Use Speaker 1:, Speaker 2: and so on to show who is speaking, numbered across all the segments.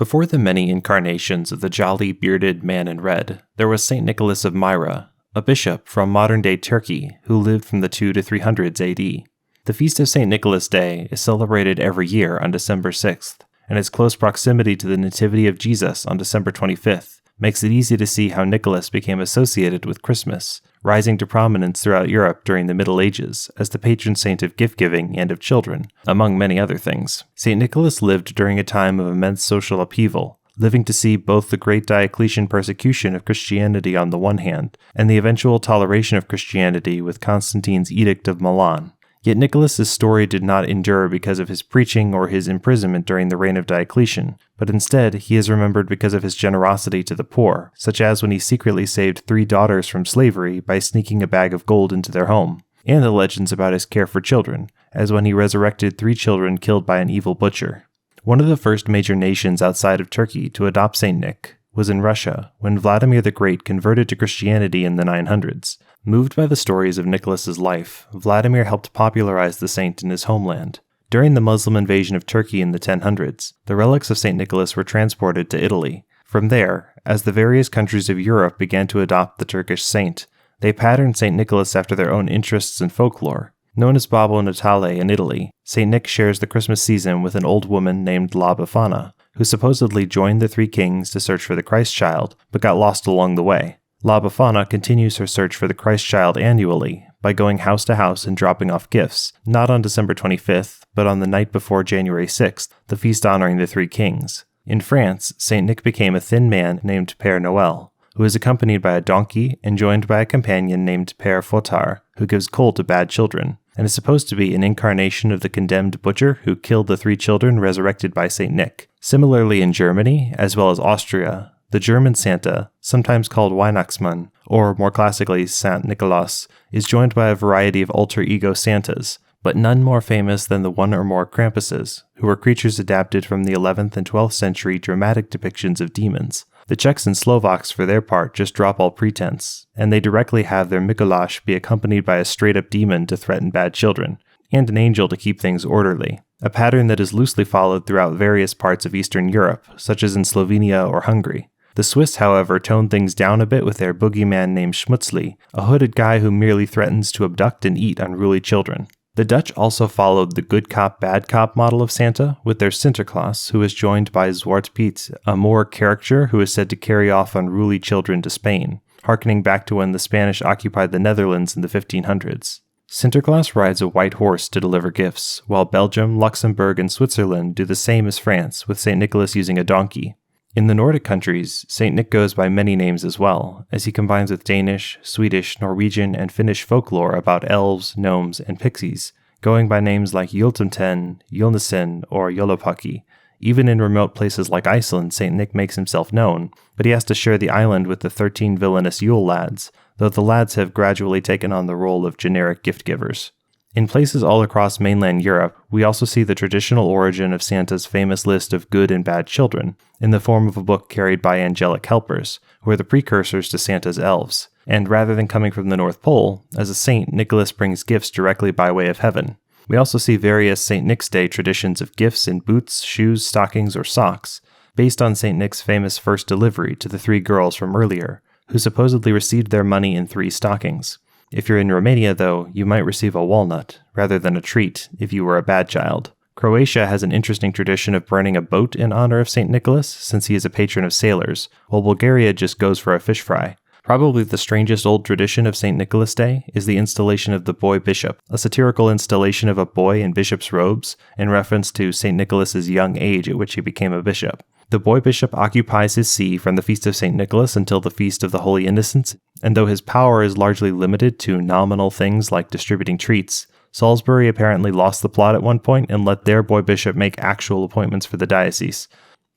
Speaker 1: Before the many incarnations of the jolly bearded man in red, there was St. Nicholas of Myra, a bishop from modern-day Turkey who lived from the 2 to 300s AD. The feast of St. Nicholas Day is celebrated every year on December 6th, and its close proximity to the Nativity of Jesus on December 25th makes it easy to see how Nicholas became associated with Christmas, rising to prominence throughout Europe during the Middle Ages as the patron saint of gift-giving and of children, among many other things. St. Nicholas lived during a time of immense social upheaval, living to see both the great Diocletian persecution of Christianity on the one hand, and the eventual toleration of Christianity with Constantine's Edict of Milan. Yet Nicholas's story did not endure because of his preaching or his imprisonment during the reign of Diocletian, but instead he is remembered because of his generosity to the poor, such as when he secretly saved 3 daughters from slavery by sneaking a bag of gold into their home, and the legends about his care for children, as when he resurrected 3 children killed by an evil butcher. One of the first major nations outside of Turkey to adopt St. Nick was in Russia, when Vladimir the Great converted to Christianity in the 900s. Moved by the stories of Nicholas's life, Vladimir helped popularize the saint in his homeland. During the Muslim invasion of Turkey in the 1000s, the relics of St. Nicholas were transported to Italy. From there, as the various countries of Europe began to adopt the Turkish saint, they patterned St. Nicholas after their own interests and folklore. Known as Babbo Natale in Italy, St. Nick shares the Christmas season with an old woman named La Befana, who supposedly joined the 3 kings to search for the Christ child, but got lost along the way. La Befana continues her search for the Christ child annually by going house to house and dropping off gifts, not on December 25th, but on the night before January 6th, the feast honoring the 3 kings. In France, St. Nick became a thin man named Père Noël, who is accompanied by a donkey and joined by a companion named Père Fouettard, who gives coal to bad children, and is supposed to be an incarnation of the condemned butcher who killed the 3 children resurrected by St. Nick. Similarly in Germany, as well as Austria, the German Santa, sometimes called Weihnachtsmann, or more classically Saint Nicholas, is joined by a variety of alter ego Santas, but none more famous than the one or more Krampuses, who were creatures adapted from the 11th and 12th century dramatic depictions of demons. The Czechs and Slovaks, for their part, just drop all pretense, and they directly have their Mikuláš be accompanied by a straight-up demon to threaten bad children, and an angel to keep things orderly, a pattern that is loosely followed throughout various parts of Eastern Europe, such as in Slovenia or Hungary. The Swiss, however, toned things down a bit with their boogeyman named Schmutzli, a hooded guy who merely threatens to abduct and eat unruly children. The Dutch also followed the good cop, bad cop model of Santa, with their Sinterklaas, who is joined by Zwart Piet, a Moor caricature who is said to carry off unruly children to Spain, harkening back to when the Spanish occupied the Netherlands in the 1500s. Sinterklaas rides a white horse to deliver gifts, while Belgium, Luxembourg, and Switzerland do the same as France, with St. Nicholas using a donkey. In the Nordic countries, St. Nick goes by many names as well, as he combines with Danish, Swedish, Norwegian, and Finnish folklore about elves, gnomes, and pixies, going by names like Jultomten, Julnisen, or Jolopaki. Even in remote places like Iceland, St. Nick makes himself known, but he has to share the island with the 13 villainous Yule lads, though the lads have gradually taken on the role of generic gift-givers. In places all across mainland Europe, we also see the traditional origin of Santa's famous list of good and bad children, in the form of a book carried by angelic helpers, who are the precursors to Santa's elves. And rather than coming from the North Pole, as a saint, Nicholas brings gifts directly by way of heaven. We also see various St. Nick's Day traditions of gifts in boots, shoes, stockings, or socks, based on St. Nick's famous first delivery to the 3 girls from earlier, who supposedly received their money in 3 stockings. If you're in Romania, though, you might receive a walnut, rather than a treat, if you were a bad child. Croatia has an interesting tradition of burning a boat in honor of St. Nicholas, since he is a patron of sailors, while Bulgaria just goes for a fish fry. Probably the strangest old tradition of St. Nicholas Day is the installation of the boy bishop, a satirical installation of a boy in bishop's robes, in reference to St. Nicholas's young age at which he became a bishop. The boy bishop occupies his see from the Feast of St. Nicholas until the Feast of the Holy Innocents, and though his power is largely limited to nominal things like distributing treats, Salisbury apparently lost the plot at one point and let their boy bishop make actual appointments for the diocese.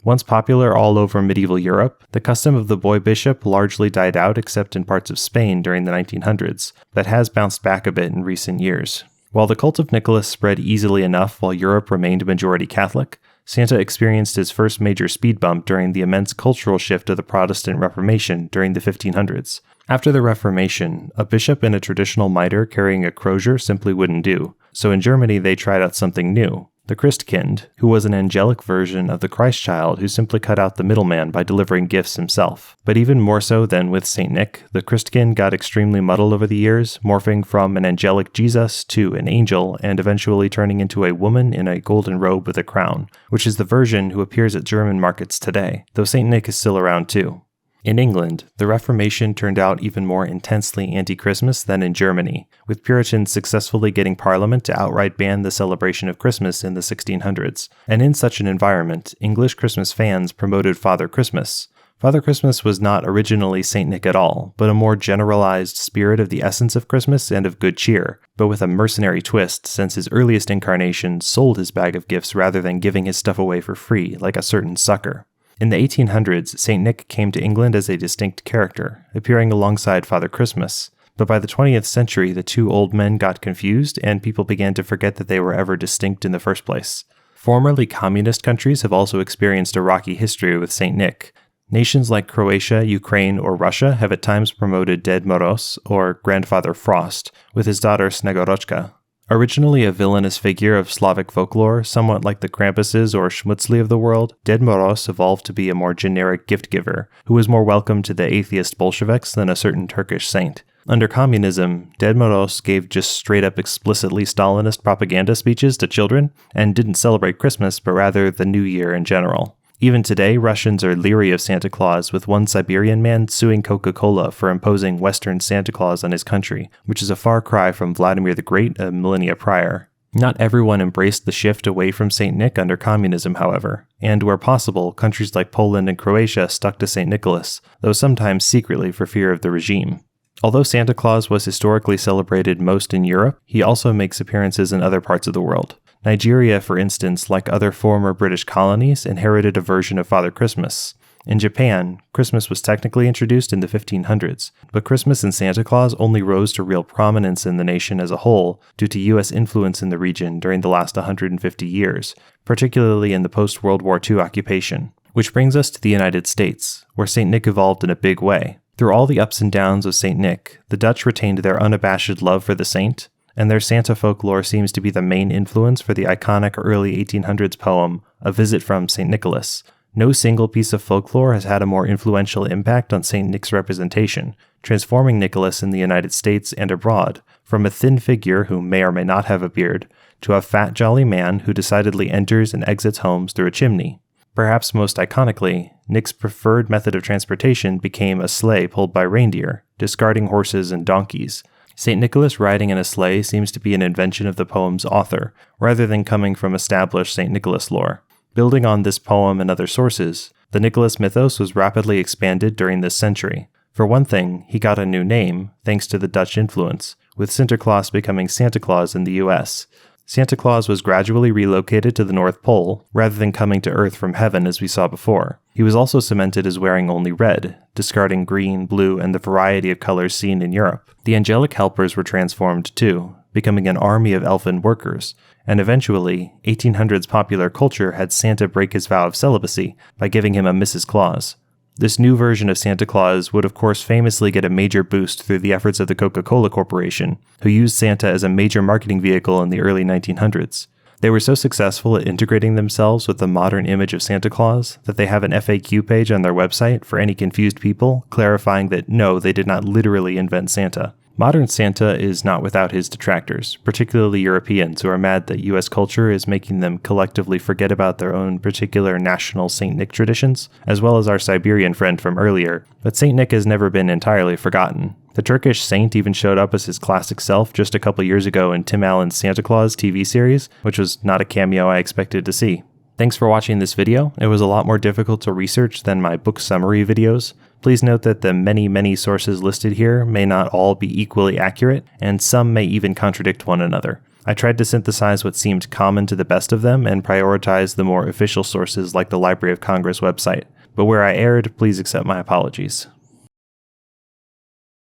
Speaker 1: Once popular all over medieval Europe, the custom of the boy bishop largely died out except in parts of Spain during the 1900s, but has bounced back a bit in recent years. While the cult of Nicholas spread easily enough while Europe remained majority Catholic, Santa experienced his first major speed bump during the immense cultural shift of the Protestant Reformation during the 1500s. After the Reformation, a bishop in a traditional mitre carrying a crozier simply wouldn't do, so in Germany they tried out something new. the Christkind, who was an angelic version of the Christ child who simply cut out the middleman by delivering gifts himself. But even more so than with St. Nick, the Christkind got extremely muddled over the years, morphing from an angelic Jesus to an angel and eventually turning into a woman in a golden robe with a crown, which is the version who appears at German markets today, though St. Nick is still around too. In England, the Reformation turned out even more intensely anti-Christmas than in Germany, with Puritans successfully getting Parliament to outright ban the celebration of Christmas in the 1600s. And in such an environment, English Christmas fans promoted Father Christmas. Father Christmas was not originally St. Nick at all, but a more generalized spirit of the essence of Christmas and of good cheer, but with a mercenary twist since his earliest incarnation sold his bag of gifts rather than giving his stuff away for free like a certain sucker. In the 1800s, St. Nick came to England as a distinct character, appearing alongside Father Christmas. But by the 20th century, the two old men got confused, and people began to forget that they were ever distinct in the first place. Formerly communist countries have also experienced a rocky history with St. Nick. Nations like Croatia, Ukraine, or Russia have at times promoted Ded Moroz, or Grandfather Frost, with his daughter Snegorochka. Originally a villainous figure of Slavic folklore, somewhat like the Krampuses or Schmutzli of the world, Ded Moroz evolved to be a more generic gift-giver, who was more welcome to the atheist Bolsheviks than a certain Turkish saint. Under communism, Ded Moroz gave just straight-up explicitly Stalinist propaganda speeches to children, and didn't celebrate Christmas, but rather the New Year in general. Even today, Russians are leery of Santa Claus, with one Siberian man suing Coca-Cola for imposing Western Santa Claus on his country, which is a far cry from Vladimir the Great a millennia prior. Not everyone embraced the shift away from St. Nick under communism, however, and where possible, countries like Poland and Croatia stuck to St. Nicholas, though sometimes secretly for fear of the regime. Although Santa Claus was historically celebrated most in Europe, he also makes appearances in other parts of the world. Nigeria, for instance, like other former British colonies, inherited a version of Father Christmas. In Japan, Christmas was technically introduced in the 1500s, but Christmas and Santa Claus only rose to real prominence in the nation as a whole due to U.S. influence in the region during the last 150 years, particularly in the post-World War II occupation. Which brings us to the United States, where St. Nick evolved in a big way. Through all the ups and downs of St. Nick, the Dutch retained their unabashed love for the saint, and their Santa folklore seems to be the main influence for the iconic early 1800s poem, A Visit from St. Nicholas. No single piece of folklore has had a more influential impact on St. Nick's representation, transforming Nicholas in the United States and abroad, from a thin figure who may or may not have a beard, to a fat jolly man who decidedly enters and exits homes through a chimney. Perhaps most iconically, Nick's preferred method of transportation became a sleigh pulled by reindeer, discarding horses and donkeys. St. Nicholas riding in a sleigh seems to be an invention of the poem's author, rather than coming from established St. Nicholas lore. Building on this poem and other sources, the Nicholas mythos was rapidly expanded during this century. For one thing, he got a new name, thanks to the Dutch influence, with Sinterklaas becoming Santa Claus in the US. Santa Claus was gradually relocated to the North Pole, rather than coming to Earth from heaven as we saw before. He was also cemented as wearing only red, discarding green, blue, and the variety of colors seen in Europe. The angelic helpers were transformed too, becoming an army of elfin workers, and eventually, 1800s popular culture had Santa break his vow of celibacy by giving him a Mrs. Claus. This new version of Santa Claus would of course famously get a major boost through the efforts of the Coca-Cola Corporation, who used Santa as a major marketing vehicle in the early 1900s. They were so successful at integrating themselves with the modern image of Santa Claus that they have an FAQ page on their website for any confused people, clarifying that no, they did not literally invent Santa. Modern Santa is not without his detractors, particularly Europeans who are mad that US culture is making them collectively forget about their own particular national St. Nick traditions, as well as our Siberian friend from earlier, but St. Nick has never been entirely forgotten. The Turkish saint even showed up as his classic self just a couple years ago in Tim Allen's Santa Claus TV series, which was not a cameo I expected to see. Thanks for watching this video. It was a lot more difficult to research than my book summary videos. Please note that the many sources listed here may not all be equally accurate, and some may even contradict one another. I tried to synthesize what seemed common to the best of them and prioritize the more official sources like the Library of Congress website. But where I erred, please accept my apologies.